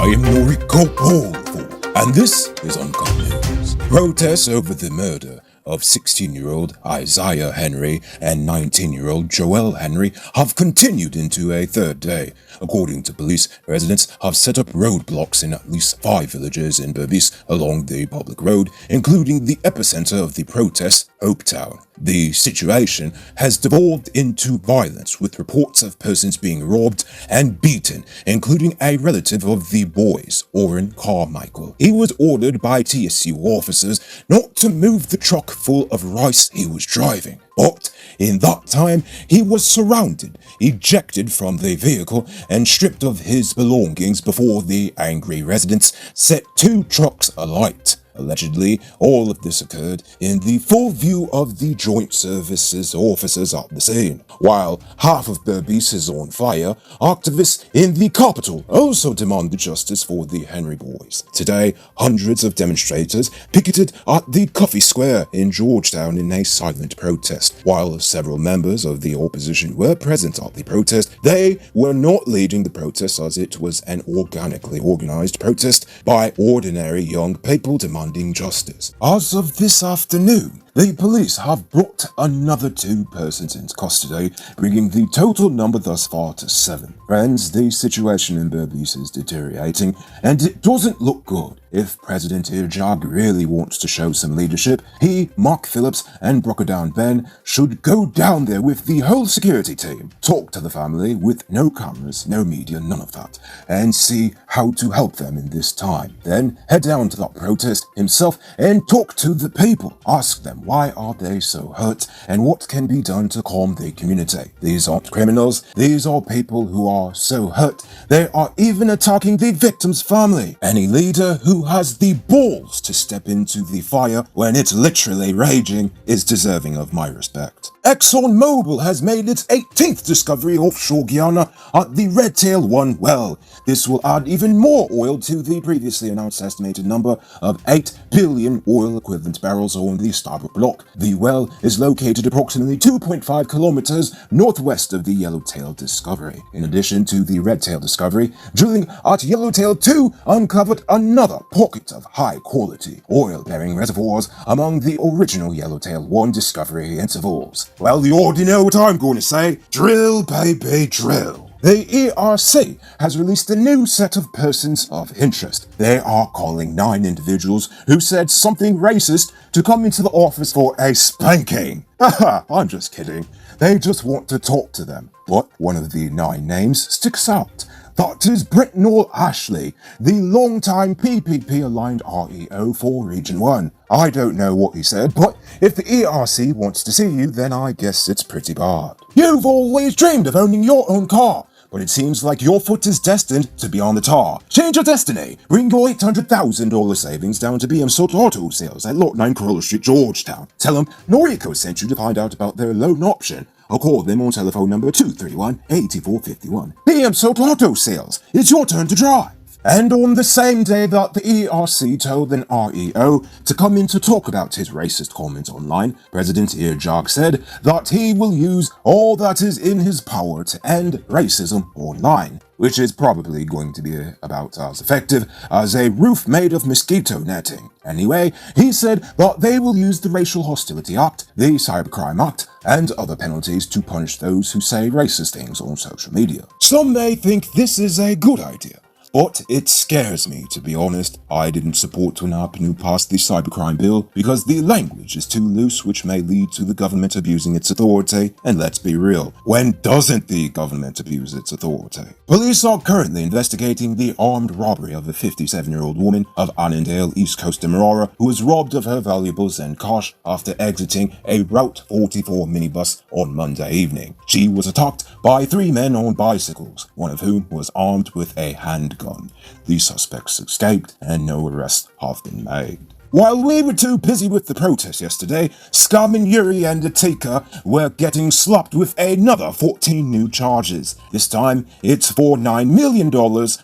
I am Noriko Paulful, and this is Uncut News. Protests over the murder of 16-year-old Isaiah Henry and 19-year-old Joel Henry have continued into a third day. According to police, residents have set up roadblocks in at least 5 villages in Berbice along the public road, including the epicenter of the protests, Hopetown. The situation has devolved into violence, with reports of persons being robbed and beaten, including a relative of the boys, Oren Carmichael. He was ordered by TSU officers not to move the truck full of rice he was driving. But in that time, he was surrounded, ejected from the vehicle, and stripped of his belongings before the angry residents set 2 trucks alight. Allegedly, all of this occurred in the full view of the Joint Services officers at the scene. While half of Berbice is on fire, activists in the capital also demanded justice for the Henry boys. Today, hundreds of demonstrators picketed at the Coffee Square in Georgetown in a silent protest. While several members of the opposition were present at the protest, they were not leading the protest, as it was an organically organized protest by ordinary young people demanding justice. As of this afternoon, the police have brought another 2 persons into custody, bringing the total number thus far to 7. Friends, the situation in Berbice is deteriorating, and it doesn't look good. If President Irjag really wants to show some leadership, he, Mark Phillips, and Brokadown Ben should go down there with the whole security team, talk to the family with no cameras, no media, none of that, and see how to help them in this time. Then head down to that protest himself and talk to the people. Ask them why are they so hurt and what can be done to calm the community. These aren't criminals, these are people who are so hurt they are even attacking the victim's family. Any leader who has the balls to step into the fire when it's literally raging is deserving of my respect. ExxonMobil has made its 18th discovery offshore Guyana at the Redtail 1 well. This will add even more oil to the previously announced estimated number of 8 billion oil equivalent barrels on the starboard block. The well is located approximately 2.5 kilometers northwest of the Yellowtail discovery. In addition to the Redtail discovery, drilling at Yellowtail 2 uncovered another pocket of high-quality oil-bearing reservoirs among the original Yellowtail 1 discovery intervals. Well, you already know what I'm going to say. Drill, baby, drill. The ERC has released a new set of persons of interest. They are calling 9 individuals who said something racist to come into the office for a spanking. Haha, I'm just kidding. They just want to talk to them. But one of the 9 names sticks out. That is Britnell Ashley, the long-time PPP-aligned REO for Region 1. I don't know what he said, but if the ERC wants to see you, then I guess it's pretty bad. You've always dreamed of owning your own car, but it seems like your foot is destined to be on the tar. Change your destiny. Bring your $800,000 savings down to BM Soto Auto Sales at Lot 9 Corolla Street, Georgetown. Tell them Noriko sent you to find out about their loan option, or call them on telephone number 231-8451. BM Soto Auto Sales, it's your turn to drive. And on the same day that the ERC told an REO to come in to talk about his racist comment online, President Irjag said that he will use all that is in his power to end racism online, which is probably going to be about as effective as a roof made of mosquito netting. Anyway, he said that they will use the Racial Hostility Act, the Cybercrime Act, and other penalties to punish those who say racist things on social media. Some may think this is a good idea, but it scares me, to be honest. I didn't support when APNU passed the cybercrime bill because the language is too loose, which may lead to the government abusing its authority. And let's be real, when doesn't the government abuse its authority? Police are currently investigating the armed robbery of a 57-year-old woman of Annandale, East Coast Demerara, who was robbed of her valuables and cash after exiting a Route 44 minibus on Monday evening. She was attacked by 3 men on bicycles, one of whom was armed with a handgun. The suspects escaped and no arrests have been made. While we were too busy with the protest yesterday, Scarman, Yuri and Atika were getting slapped with another 14 new charges. This time, it's for $9 million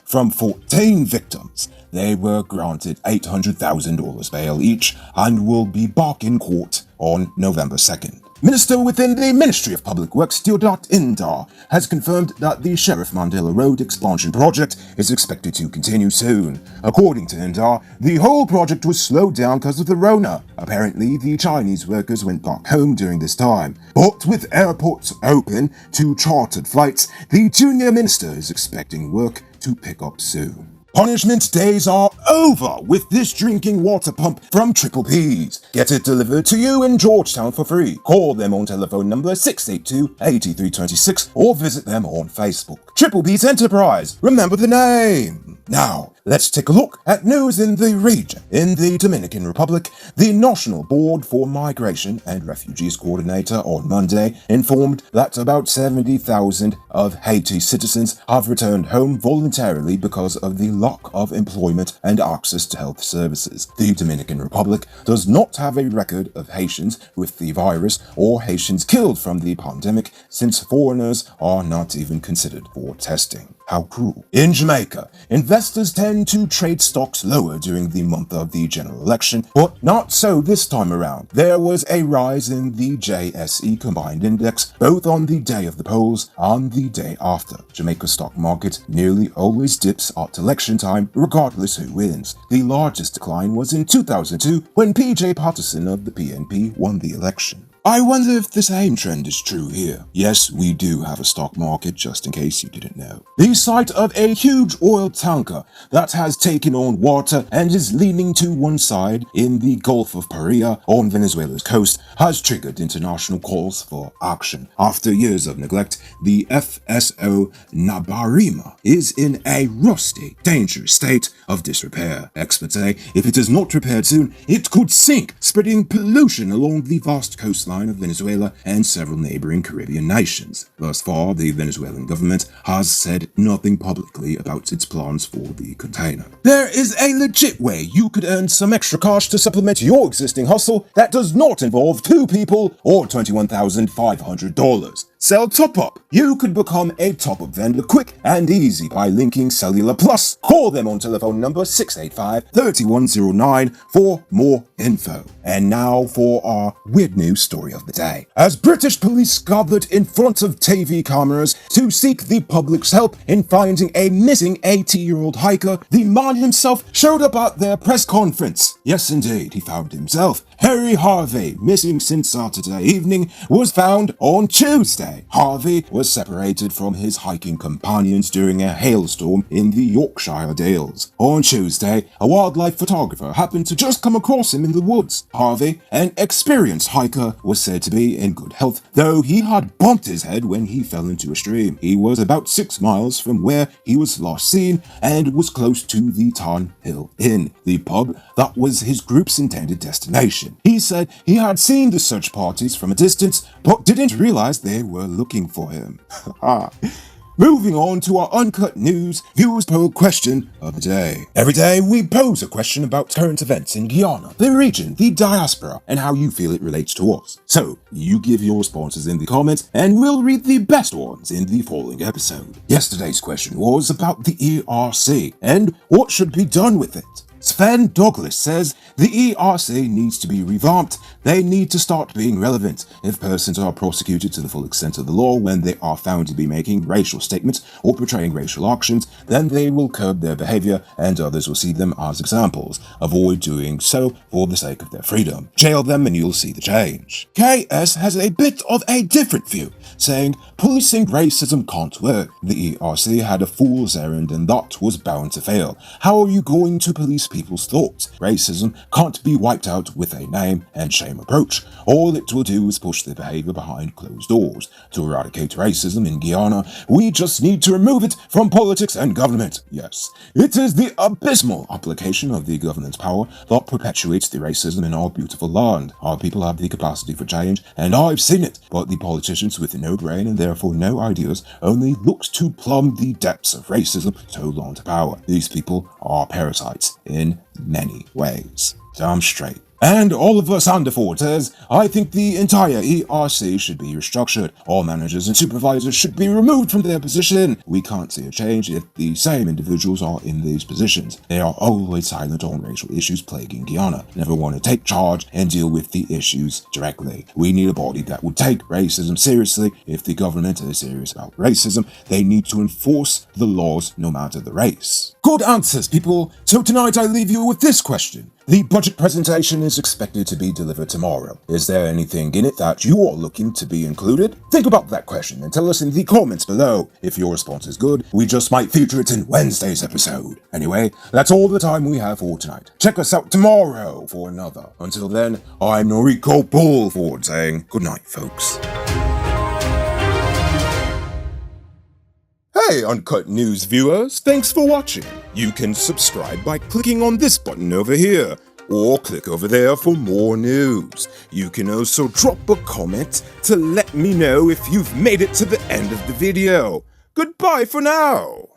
from 14 victims. They were granted $800,000 bail each and will be back in court on November 2nd. Minister within the Ministry of Public Works, Deodat Indar, has confirmed that the Sheriff Mandela Road expansion project is expected to continue soon. According to Indar, the whole project was slowed down because of the Rona. Apparently, the Chinese workers went back home during this time. But with airports open to chartered flights, the junior minister is expecting work to pick up soon. Punishment days are over with this drinking water pump from Triple P's. Get it delivered to you in Georgetown for free. Call them on telephone number 682-8326 or visit them on Facebook. Triple P's Enterprise. Remember the name. Now, let's take a look at news in the region. In the Dominican Republic, the National Board for Migration and Refugees Coordinator on Monday informed that about 70,000 of Haiti's citizens have returned home voluntarily because of the lack of employment and access to health services. The Dominican Republic does not have a record of Haitians with the virus or Haitians killed from the pandemic, since foreigners are not even considered for testing. How cruel. In Jamaica, investors tend to trade stocks lower during the month of the general election, but not so this time around. There was a rise in the JSE combined index both on the day of the polls and the day after. Jamaica's stock market nearly always dips at election time, regardless who wins. The largest decline was in 2002 when PJ Patterson of the PNP won the election. I wonder if the same trend is true here. Yes, we do have a stock market, just in case you didn't know. The sight of a huge oil tanker that has taken on water and is leaning to one side in the Gulf of Paria on Venezuela's coast has triggered international calls for action. After years of neglect, the FSO Nabarima is in a rusty, dangerous state of disrepair. Experts say if it is not repaired soon, it could sink, spreading pollution along the vast coastline of Venezuela and several neighboring Caribbean nations. Thus far, the Venezuelan government has said nothing publicly about its plans for the container. There is a legit way you could earn some extra cash to supplement your existing hustle that does not involve 2 people or $21,500. Sell Top-Up. You could become a top-up vendor quick and easy by linking Cellular Plus. Call them on telephone number 685-3109 for more info. And now for our weird news story of the day. As British police gathered in front of TV cameras to seek the public's help in finding a missing 80-year-old hiker, the man himself showed up at their press conference. Yes, indeed, he found himself. Harry Harvey, missing since Saturday evening, was found on Tuesday. Harvey was separated from his hiking companions during a hailstorm in the Yorkshire Dales. On Tuesday, a wildlife photographer happened to just come across him in the woods. Harvey, an experienced hiker, was said to be in good health, though he had bumped his head when he fell into a stream. He was about 6 miles from where he was last seen and was close to the Tarn Hill Inn, the pub that was his group's intended destination. He said he had seen the search parties from a distance, but didn't realize they were looking for him. Moving on to our Uncut News Viewers Poll question of the day. Every day we pose a question about current events in Guyana, the region, the diaspora, and how you feel it relates to us. So, you give your responses in the comments and we'll read the best ones in the following episode. Yesterday's question was about the ERC and what should be done with it. Sven Douglas says the ERC needs to be revamped. They need to start being relevant. If persons are prosecuted to the full extent of the law when they are found to be making racial statements or portraying racial actions, then they will curb their behavior and others will see them as examples. Avoid doing so for the sake of their freedom. Jail them and you'll see the change. KS has a bit of a different view, saying policing racism can't work. The ERC had a fool's errand and that was bound to fail. How are you going to police people's thoughts? Racism can't be wiped out with a name and shame approach. All it will do is push the behavior behind closed doors. To eradicate racism in Guyana, we just need to remove it from politics and government. Yes, it is the abysmal application of the government's power that perpetuates the racism in our beautiful land. Our people have the capacity for change, and I've seen it, but the politicians with no brain and therefore no ideas only look to plumb the depths of racism to hold on to power. These people are parasites in many ways. Damn straight. And Oliver Sanderford says, I think the entire ERC should be restructured. All managers and supervisors should be removed from their position. We can't see a change if the same individuals are in these positions. They are always silent on racial issues plaguing Guyana, never want to take charge and deal with the issues directly. We need a body that would take racism seriously. If the government is serious about racism, they need to enforce the laws no matter the race. Good answers, people. So tonight I leave you with this question. The budget presentation is expected to be delivered tomorrow. Is there anything in it that you are looking to be included? Think about that question and tell us in the comments below. If your response is good, we just might feature it in Wednesday's episode. Anyway, that's all the time we have for tonight. Check us out tomorrow for another. Until then, I'm Noriko Bullford saying good night, folks. Hey Uncut News viewers, thanks for watching. You can subscribe by clicking on this button over here, or click over there for more news. You can also drop a comment to let me know if you've made it to the end of the video. Goodbye for now.